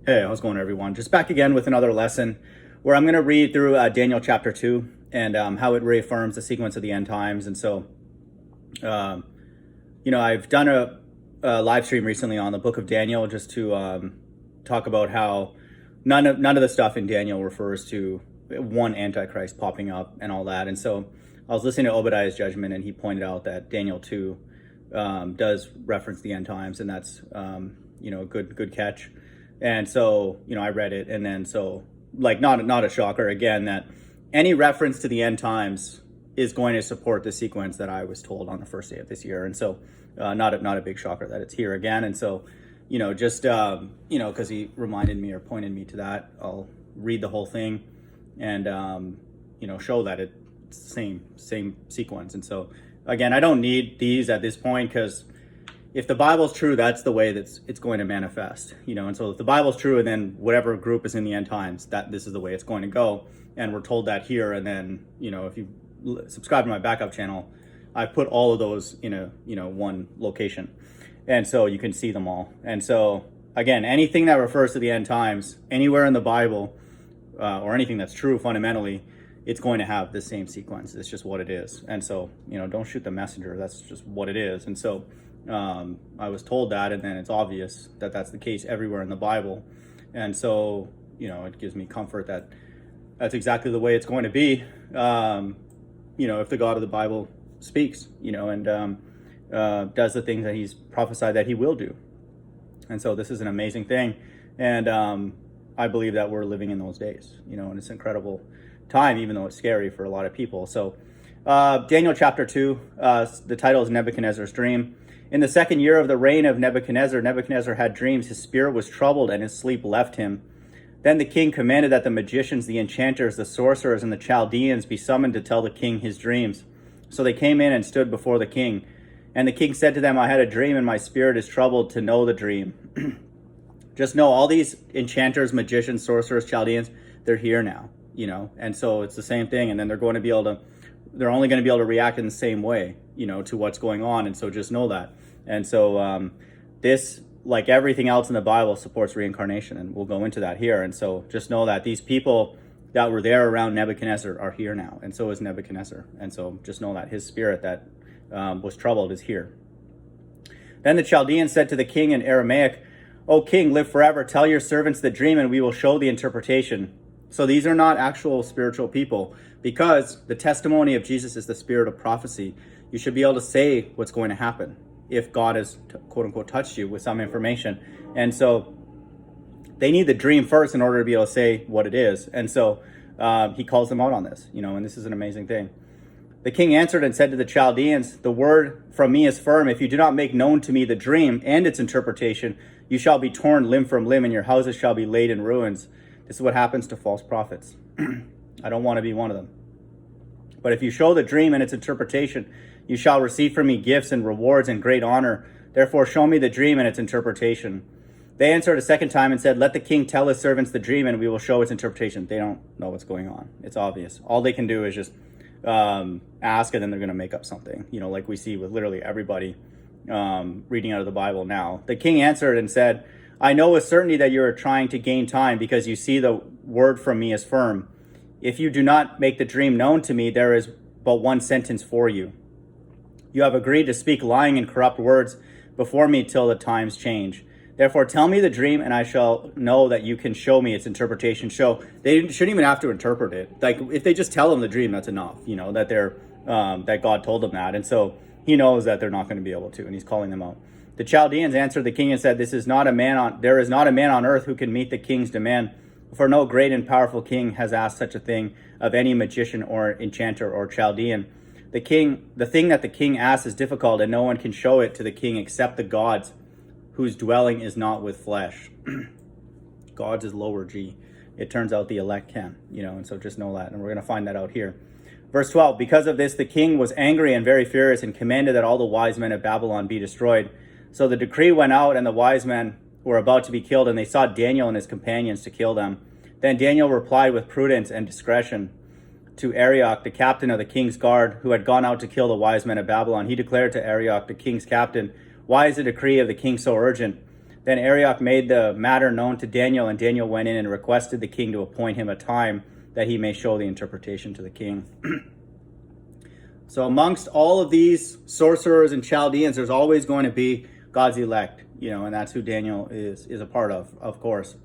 Hey, how's it going, everyone? Just back again with another lesson where I'm going to read through Daniel chapter 2 and how it reaffirms the sequence of the end times. And so, um, I've done a live stream recently on the book of Daniel just to talk about how none of the stuff in Daniel refers to one Antichrist popping up and all that. And so I was listening to Obadiah's judgment, and he pointed out that Daniel 2 does reference the end times, and that's, a good catch. And so, I read it, and then not a shocker again that any reference to the end times is going to support the sequence that I was told on the first day of this year. And so, not a big shocker that it's here again. And so, because he reminded me or pointed me to that, I'll read the whole thing and show that it's the same sequence. And so, again, I don't need these at this point because if the Bible's true, that's the way it's going to manifest, and so if the Bible's true, and then whatever group is in the end times, that this is the way it's going to go. And we're told that here. And then, if you subscribe to my backup channel, I put all of those in a one location. And so you can see them all. And so again, anything that refers to the end times, anywhere in the Bible, or anything that's true fundamentally, it's going to have the same sequence. It's just what it is. And so, don't shoot the messenger. That's just what it is. And so, I was told that, and then it's obvious that that's the case everywhere in the Bible. And so, it gives me comfort that that's exactly the way it's going to be, if the God of the Bible speaks, and does the things that he's prophesied that he will do. And so this is an amazing thing. And I believe that we're living in those days, and it's an incredible time, even though it's scary for a lot of people. So Daniel chapter 2, the title is Nebuchadnezzar's Dream. In the second year of the reign of Nebuchadnezzar, Nebuchadnezzar had dreams. His spirit was troubled, and his sleep left him. Then the king commanded that the magicians, the enchanters, the sorcerers, and the Chaldeans be summoned to tell the king his dreams. So they came in and stood before the king. And the king said to them, I had a dream, and my spirit is troubled to know the dream. Just know all these enchanters, magicians, sorcerers, Chaldeans, they're here now, And so it's the same thing. And then they're only going to be able to react in the same way, to what's going on. And so just know that. And so this, like everything else in the Bible, supports reincarnation. And we'll go into that here. And so just know that these people that were there around Nebuchadnezzar are here now. And so is Nebuchadnezzar. And so just know that his spirit that was troubled is here. Then the Chaldeans said to the king in Aramaic, O king, live forever. Tell your servants the dream, and we will show the interpretation. So these are not actual spiritual people, because the testimony of Jesus is the spirit of prophecy. You should be able to say what's going to happen if God has, quote unquote, touched you with some information. And so they need the dream first in order to be able to say what it is. And so he calls them out on this, and this is an amazing thing. The king answered and said to the Chaldeans, the word from me is firm. If you do not make known to me the dream and its interpretation, you shall be torn limb from limb, and your houses shall be laid in ruins. This is what happens to false prophets. I don't want to be one of them. But if you show the dream and its interpretation, you shall receive from me gifts and rewards and great honor. Therefore, show me the dream and its interpretation. They answered a second time and said, let the king tell his servants the dream, and we will show its interpretation. They don't know what's going on. It's obvious. All they can do is just ask, and then they're going to make up something, like we see with literally everybody reading out of the Bible now. The king answered and said, I know with certainty that you are trying to gain time, because you see the word from me is firm. If you do not make the dream known to me, there is but one sentence for you. You have agreed to speak lying and corrupt words before me till the times change. Therefore, tell me the dream, and I shall know that you can show me its interpretation. So they shouldn't even have to interpret it. Like, if they just tell them the dream, that's enough, that they're that God told them that. And so he knows that they're not going to be able to, and he's calling them out. The Chaldeans answered the king and said, there is not a man on earth who can meet the king's demand, for no great and powerful king has asked such a thing of any magician or enchanter or Chaldean. The thing that the king asks is difficult, and no one can show it to the king except the gods, whose dwelling is not with flesh. Gods is lower G. It turns out the elect can, and so just know that. And we're going to find that out here. Verse 12, because of this, the king was angry and very furious, and commanded that all the wise men of Babylon be destroyed. So the decree went out, and the wise men were about to be killed, and they sought Daniel and his companions to kill them. Then Daniel replied with prudence and discretion to Arioch, the captain of the king's guard, who had gone out to kill the wise men of Babylon. He declared to Arioch, the king's captain, why is the decree of the king so urgent? Then Arioch made the matter known to Daniel, and Daniel went in and requested the king to appoint him a time that he may show the interpretation to the king. So amongst all of these sorcerers and Chaldeans, there's always going to be God's elect, and that's who Daniel is a part of course.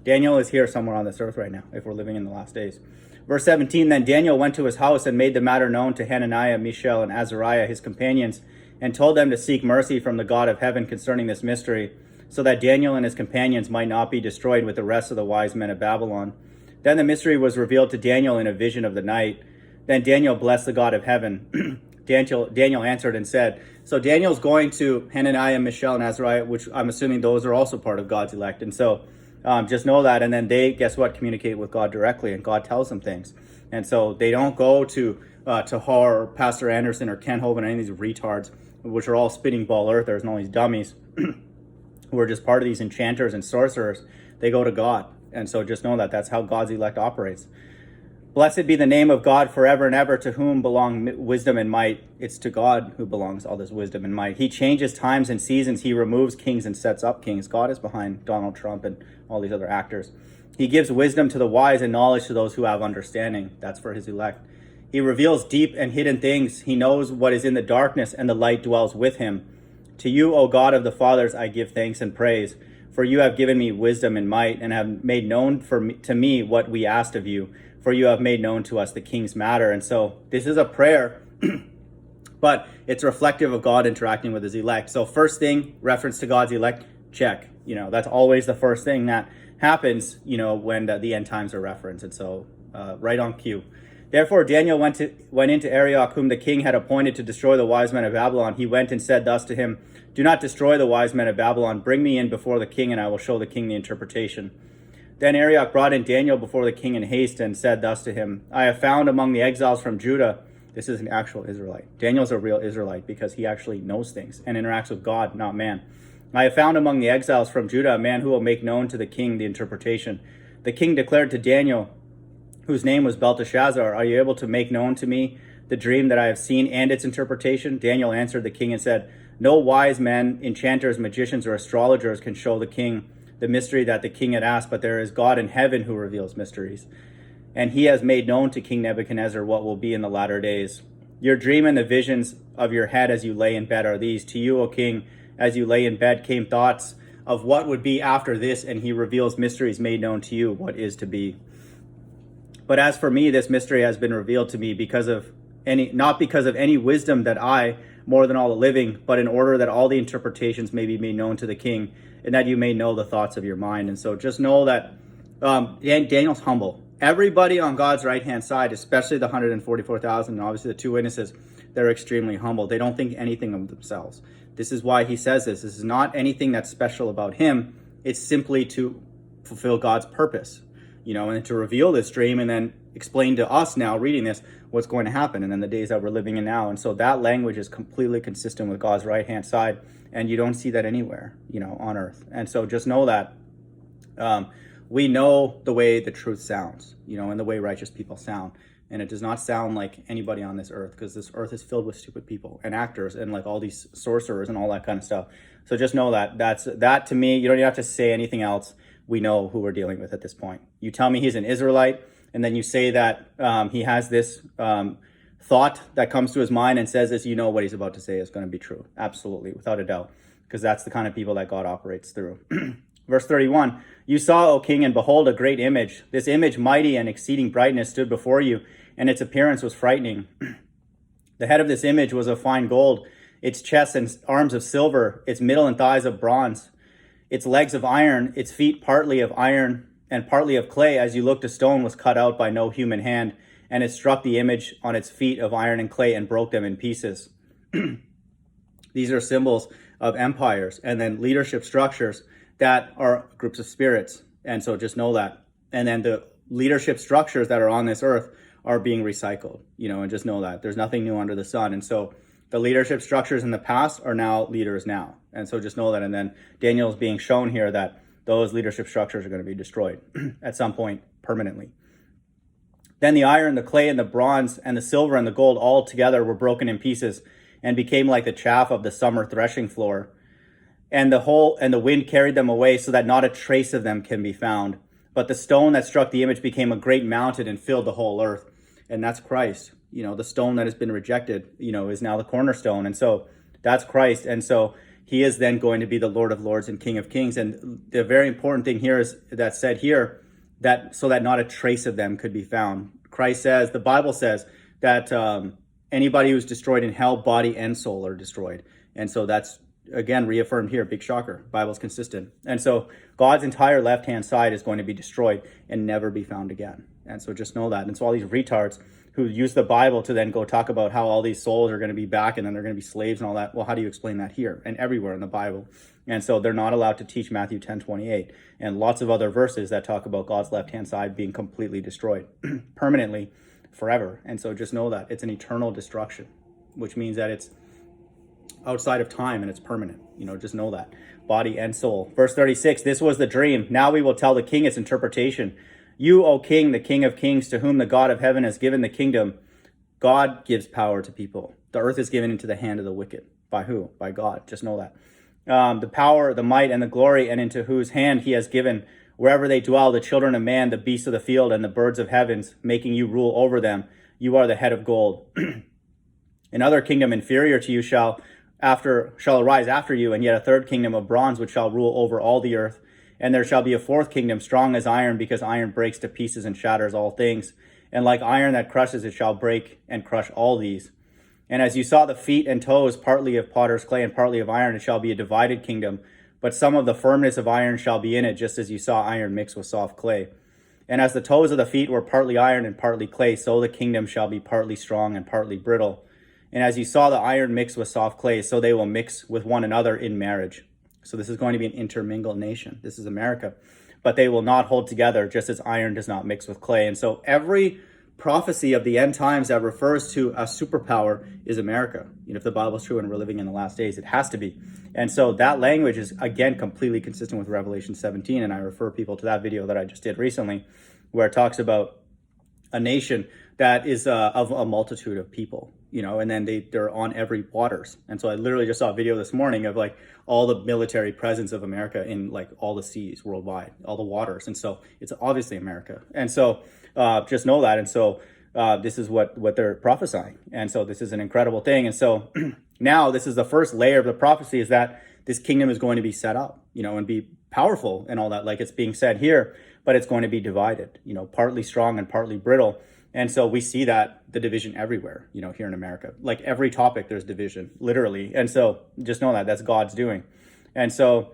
Daniel is here somewhere on this earth right now, if we're living in the last days. Verse 17, then Daniel went to his house and made the matter known to Hananiah, Mishael, and Azariah, his companions, and told them to seek mercy from the God of heaven concerning this mystery, so that Daniel and his companions might not be destroyed with the rest of the wise men of Babylon. Then the mystery was revealed to Daniel in a vision of the night. Then Daniel blessed the God of heaven. Daniel answered and said, so Daniel's going to Hananiah, Mishael, and Azariah, which I'm assuming those are also part of God's elect. And so just know that. And then they, guess what, communicate with God directly, and God tells them things. And so they don't go to Har or Pastor Anderson or Ken Hovind, any of these retards, which are all spitting ball earthers and all these dummies who are just part of these enchanters and sorcerers. They go to God. And so just know that that's how God's elect operates. Blessed be the name of God forever and ever, to whom belong wisdom and might. It's to God who belongs all this wisdom and might. He changes times and seasons. He removes kings and sets up kings. God is behind Donald Trump and all these other actors. He gives wisdom to the wise and knowledge to those who have understanding. That's for his elect. He reveals deep and hidden things. He knows what is in the darkness, and the light dwells with him. To you, O God of the fathers, I give thanks and praise. For you have given me wisdom and might, and have made known to me what we asked of you. For you have made known to us the king's matter. And so this is a prayer, but it's reflective of God interacting with his elect. So first thing, reference to God's elect, check. That's always the first thing that happens, when the end times are referenced. And so right on cue. Therefore Daniel went into Arioch, whom the king had appointed to destroy the wise men of Babylon. He went and said thus to him, do not destroy the wise men of Babylon. Bring me in before the king, and I will show the king the interpretation. Then Arioch brought in Daniel before the king in haste and said thus to him, I have found among the exiles from Judah, this is an actual Israelite. Daniel's a real Israelite because he actually knows things and interacts with God, not man. I have found among the exiles from Judah a man who will make known to the king the interpretation. The king declared to Daniel, whose name was Belteshazzar, are you able to make known to me the dream that I have seen and its interpretation? Daniel answered the king and said, no wise men, enchanters, magicians, or astrologers can show the king the mystery that the king had asked, but there is God in heaven who reveals mysteries. And he has made known to King Nebuchadnezzar what will be in the latter days. Your dream and the visions of your head as you lay in bed are these. To you, O king, as you lay in bed came thoughts of what would be after this, and he reveals mysteries made known to you, what is to be. But as for me, this mystery has been revealed to me not because of any wisdom that I, more than all the living, but in order that all the interpretations may be made known to the king, and that you may know the thoughts of your mind. And so just know that Daniel's humble. Everybody on God's right-hand side, especially the 144,000, and obviously the two witnesses, they're extremely humble. They don't think anything of themselves. This is why he says this. This is not anything that's special about him. It's simply to fulfill God's purpose, and to reveal this dream and then explain to us now reading this what's going to happen and then the days that we're living in now. And so that language is completely consistent with God's right-hand side, and you don't see that anywhere, on earth. And so just know that we know the way the truth sounds, and the way righteous people sound. And it does not sound like anybody on this earth, because this earth is filled with stupid people and actors and like all these sorcerers and all that kind of stuff. So just know that to me, you don't even have to say anything else. We know who we're dealing with at this point. You tell me he's an Israelite, and then you say that he has this thought that comes to his mind and says this, what he's about to say is going to be true. Absolutely, without a doubt, because that's the kind of people that God operates through. Verse 31, you saw, O king, and behold, a great image. This image, mighty and exceeding brightness, stood before you, and its appearance was frightening. The head of this image was of fine gold, its chest and arms of silver, its middle and thighs of bronze, its legs of iron, its feet partly of iron and partly of clay. As you looked, a stone was cut out by no human hand, and it struck the image on its feet of iron and clay and broke them in pieces. These are symbols of empires and then leadership structures that are groups of spirits. And so just know that. And then the leadership structures that are on this earth are being recycled, and just know that there's nothing new under the sun. And so the leadership structures in the past are now leaders now. And so just know that. And then Daniel's being shown here that those leadership structures are going to be destroyed at some point permanently. Then the iron, the clay, and the bronze, and the silver, and the gold all together were broken in pieces and became like the chaff of the summer threshing floor. and the wind carried them away, so that not a trace of them can be found. But the stone that struck the image became a great mountain and filled the whole earth. And that's Christ. The stone that has been rejected, is now the cornerstone. And so that's Christ. And so he is then going to be the Lord of Lords and King of Kings. And the very important thing here is that said here, that so that not a trace of them could be found. Christ says, the Bible says that anybody who's destroyed in hell, body and soul are destroyed. And so that's, again, reaffirmed here. Big shocker. Bible's consistent. And so God's entire left-hand side is going to be destroyed and never be found again. And so just know that. And so all these retards who use the Bible to then go talk about how all these souls are going to be back and then they're going to be slaves and all that. Well, how do you explain that here and everywhere in the Bible? And so they're not allowed to teach Matthew 10:28 and lots of other verses that talk about God's left-hand side being completely destroyed permanently forever. And so just know that it's an eternal destruction, which means that it's outside of time and it's permanent. Just know that. Body and soul. Verse 36, this was the dream. Now we will tell the king its interpretation. You, O king, the King of kings, to whom the God of heaven has given the kingdom. God gives power to people. The earth is given into the hand of the wicked. By who? By God. Just know that. The power, the might, and the glory, and into whose hand he has given wherever they dwell, the children of man, the beasts of the field, and the birds of heavens, making you rule over them. You are the head of gold. Another kingdom inferior to you shall arise after you, and yet a third kingdom of bronze, which shall rule over all the earth. And there shall be a fourth kingdom, strong as iron, because iron breaks to pieces and shatters all things. And like iron that crushes, it shall break and crush all these. And as you saw the feet and toes, partly of potter's clay and partly of iron, it shall be a divided kingdom. But some of the firmness of iron shall be in it, just as you saw iron mixed with soft clay. And as the toes of the feet were partly iron and partly clay, so the kingdom shall be partly strong and partly brittle. And as you saw the iron mixed with soft clay, so they will mix with one another in marriage. So this is going to be an intermingled nation. This is America. But they will not hold together, just as iron does not mix with clay. And so every prophecy of the end times that refers to a superpower is America. If the Bible is true and we're living in the last days, it has to be. And so that language is, again, completely consistent with Revelation 17. And I refer people to that video that I just did recently, where it talks about a nation that is of a multitude of people, and then they're on every waters. And so I literally just saw a video this morning of like all the military presence of America in like all the seas worldwide, all the waters. And so it's obviously America. And so just know that. And so this is what they're prophesying. And so this is an incredible thing. And so now this is the first layer of the prophecy, is that this kingdom is going to be set up, and be powerful and all that, like it's being said here, but it's going to be divided, partly strong and partly brittle. And so we see that the division everywhere, here in America, like every topic, there's division, literally. And so just know that that's God's doing. And so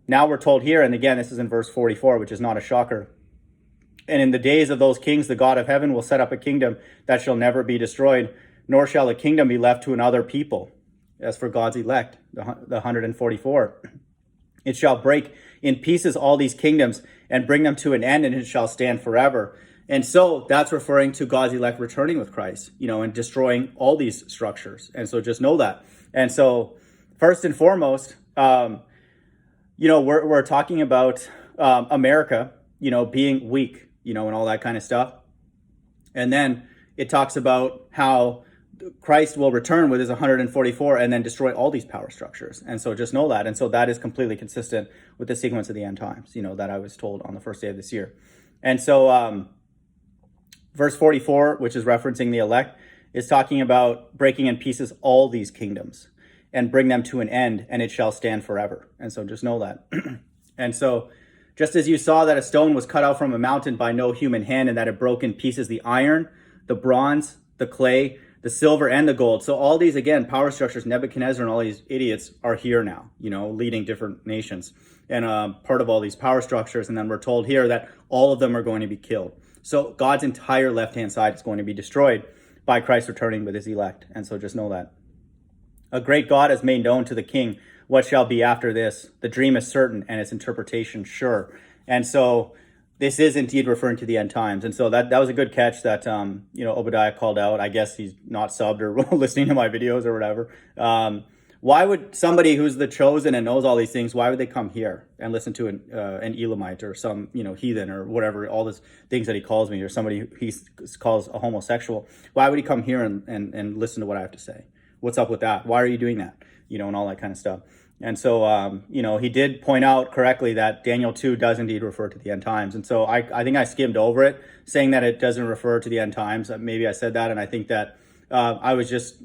now we're told here, and again, this is in verse 44, which is not a shocker. And in the days of those kings, the God of heaven will set up a kingdom that shall never be destroyed, nor shall a kingdom be left to another people. As for God's elect, the 144, it shall break in pieces all these kingdoms and bring them to an end, and it shall stand forever. And so that's referring to God's elect returning with Christ, and destroying all these structures. And so just know that. And so first and foremost, we're talking about America, being weak, and all that kind of stuff. And then it talks about how Christ will return with his 144 and then destroy all these power structures. And so just know that. And so that is completely consistent with the sequence of the end times, that I was told on the first day of this year. And so verse 44, which is referencing the elect, is talking about breaking in pieces all these kingdoms and bring them to an end, and it shall stand forever. And so just know that. And so just as you saw that a stone was cut out from a mountain by no human hand, and that it broke in pieces the iron, the bronze, the clay, the silver, and the gold. So all these, again, power structures, Nebuchadnezzar and all these idiots are here now, leading different nations and part of all these power structures. And then we're told here that all of them are going to be killed. So God's entire left-hand side is going to be destroyed by Christ returning with his elect. And so just know that. A great God has made known to the king what shall be after this. The dream is certain and its interpretation sure. And so this is indeed referring to the end times. And so that was a good catch that, Obadiah called out. I guess he's not subbed or listening to my videos or whatever. Why would somebody who's the chosen and knows all these things, why would they come here and listen to an Elamite or some, heathen or whatever, all these things that he calls me, or somebody he calls a homosexual? Why would he come here and listen to what I have to say? What's up with that? Why are you doing that? And all that kind of stuff. And so, he did point out correctly that Daniel 2 does indeed refer to the end times. And so I think I skimmed over it, saying that it doesn't refer to the end times. Maybe I said that, and I think that I was just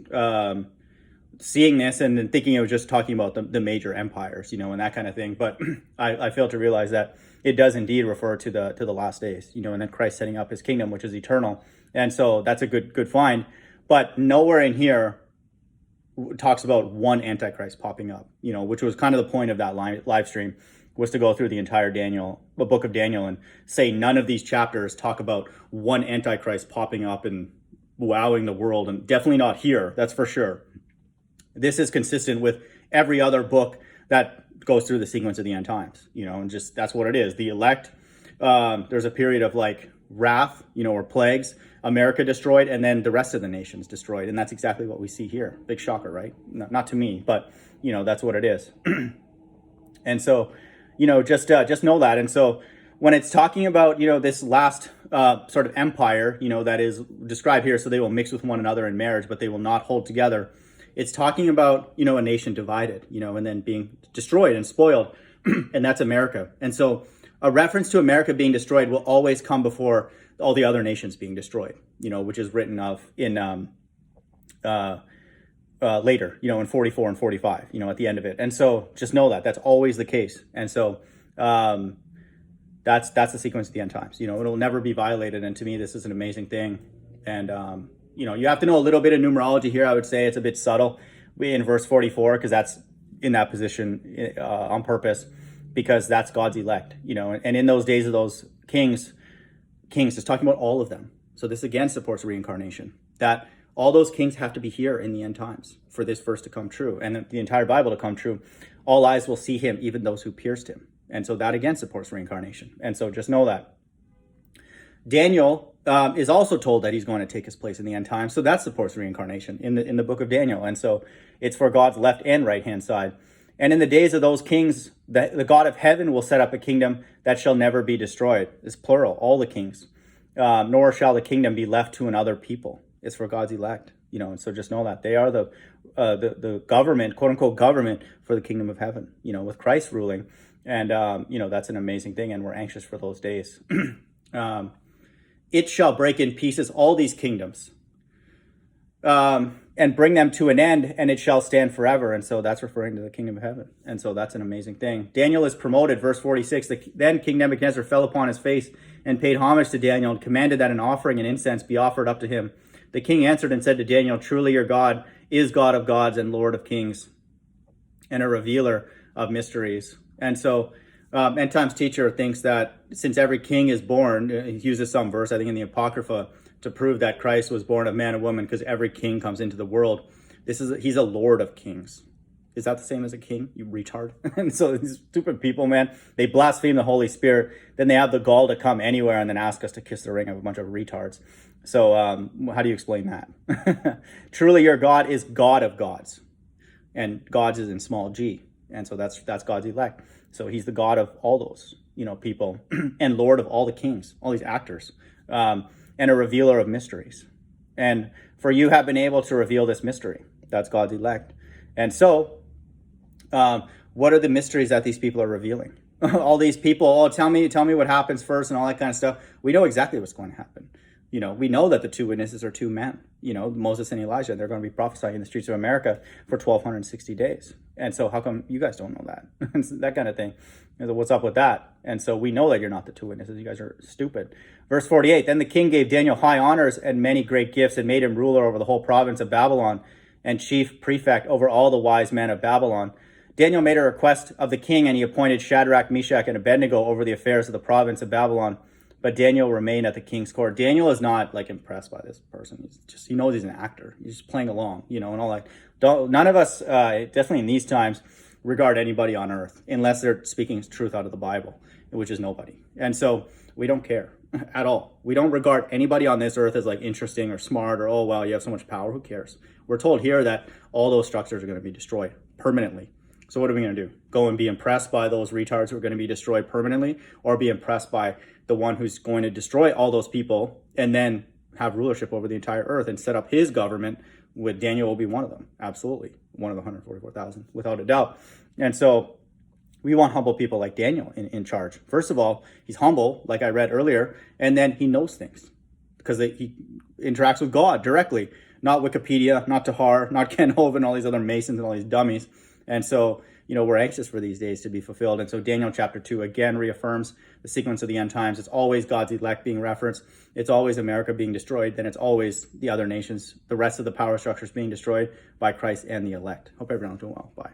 seeing this and then thinking it was just talking about the major empires, and that kind of thing. But I failed to realize that it does indeed refer to the last days, and then Christ setting up his kingdom, which is eternal. And so that's a good find. But nowhere in here talks about one antichrist popping up, which was kind of the point of that live stream, was to go through the entire book of Daniel, and say none of these chapters talk about one antichrist popping up and wowing the world, and definitely not here, that's for sure. This is consistent with every other book that goes through the sequence of the end times, and just that's what it is. The elect, there's a period of like wrath, or plagues, America destroyed, and then the rest of the nations destroyed. And that's exactly what we see here. Big shocker, right? Not to me, but that's what it is. And so, just know that. And so when it's talking about, this last sort of empire, that is described here, so they will mix with one another in marriage, but they will not hold together. It's talking about, a nation divided, and then being destroyed and spoiled. And that's America. And so a reference to America being destroyed will always come before all the other nations being destroyed, which is written of in later, in 44 and 45, at the end of it. And so just know that that's always the case. And so that's the sequence of the end times. It'll never be violated. And to me, this is an amazing thing. And you have to know a little bit of numerology here. I would say it's a bit subtle in verse 44, because that's in that position on purpose, because that's God's elect, and in those days of those kings is talking about all of them. So this again supports reincarnation, that all those kings have to be here in the end times for this verse to come true, and the entire Bible to come true. All eyes will see him, even those who pierced him. And so that again supports reincarnation. And so just know that. Daniel is also told that he's going to take his place in the end times. So that supports reincarnation in the book of Daniel. And so it's for God's left and right hand side. And in the days of those kings, the God of heaven will set up a kingdom that shall never be destroyed. It's plural, all the kings. Nor shall the kingdom be left to another people. It's for God's elect, and so just know that they are the government, quote unquote government, for the kingdom of heaven, with Christ ruling. And, that's an amazing thing. And we're anxious for those days. It shall break in pieces all these kingdoms, and bring them to an end, and it shall stand forever. And so that's referring to the kingdom of heaven. And so that's an amazing thing. Daniel is promoted, verse 46. Then King Nebuchadnezzar fell upon his face and paid homage to Daniel, and commanded that an offering and incense be offered up to him. The king answered and said to Daniel, truly your God is God of gods and Lord of kings, and a revealer of mysteries. And so End Times Teacher thinks that since every king is born, he uses some verse, I think in the Apocrypha, to prove that Christ was born of man and woman, because every king comes into the world. He's a Lord of kings. Is that the same as a king, you retard? And so these stupid people, man, they blaspheme the Holy Spirit. Then they have the gall to come anywhere and then ask us to kiss the ring of a bunch of retards. So how do you explain that? Truly your God is God of gods. And gods is in small g. And so that's God's elect. So he's the God of all those, people, and Lord of all the kings, all these actors, and a revealer of mysteries. And for you have been able to reveal this mystery. That's God's elect. And so, what are the mysteries that these people are revealing? All these people, tell me what happens first and all that kind of stuff. We know exactly what's going to happen. We know that the two witnesses are two men, Moses and Elijah. They're going to be prophesying in the streets of America for 1,260 days. And so how come you guys don't know that? That kind of thing. What's up with that? And so we know that you're not the two witnesses. You guys are stupid. Verse 48, then the king gave Daniel high honors and many great gifts, and made him ruler over the whole province of Babylon, and chief prefect over all the wise men of Babylon. Daniel made a request of the king, and he appointed Shadrach, Meshach, and Abednego over the affairs of the province of Babylon. But Daniel remained at the king's court. Daniel is not impressed by this person. He knows he's an actor. He's just playing along, and all that. None of us, definitely in these times, regard anybody on earth unless they're speaking truth out of the Bible, which is nobody. And so we don't care at all. We don't regard anybody on this earth as interesting or smart or, oh, wow, you have so much power. Who cares? We're told here that all those structures are going to be destroyed permanently. So what are we going to do? Go and be impressed by those retards who are going to be destroyed permanently, or be impressed by the one who's going to destroy all those people and then have rulership over the entire earth and set up his government? With Daniel will be one of them. Absolutely. One of the 144,000, without a doubt. And so we want humble people like Daniel in charge. First of all, he's humble, like I read earlier, and then he knows things because he interacts with God directly, not Wikipedia, not Tahar, not Ken Hove, and all these other Masons and all these dummies. And so, we're anxious for these days to be fulfilled. And so Daniel chapter 2 again reaffirms the sequence of the end times. It's always God's elect being referenced. It's always America being destroyed. Then it's always the other nations, the rest of the power structures being destroyed by Christ and the elect. Hope everyone's doing well. Bye.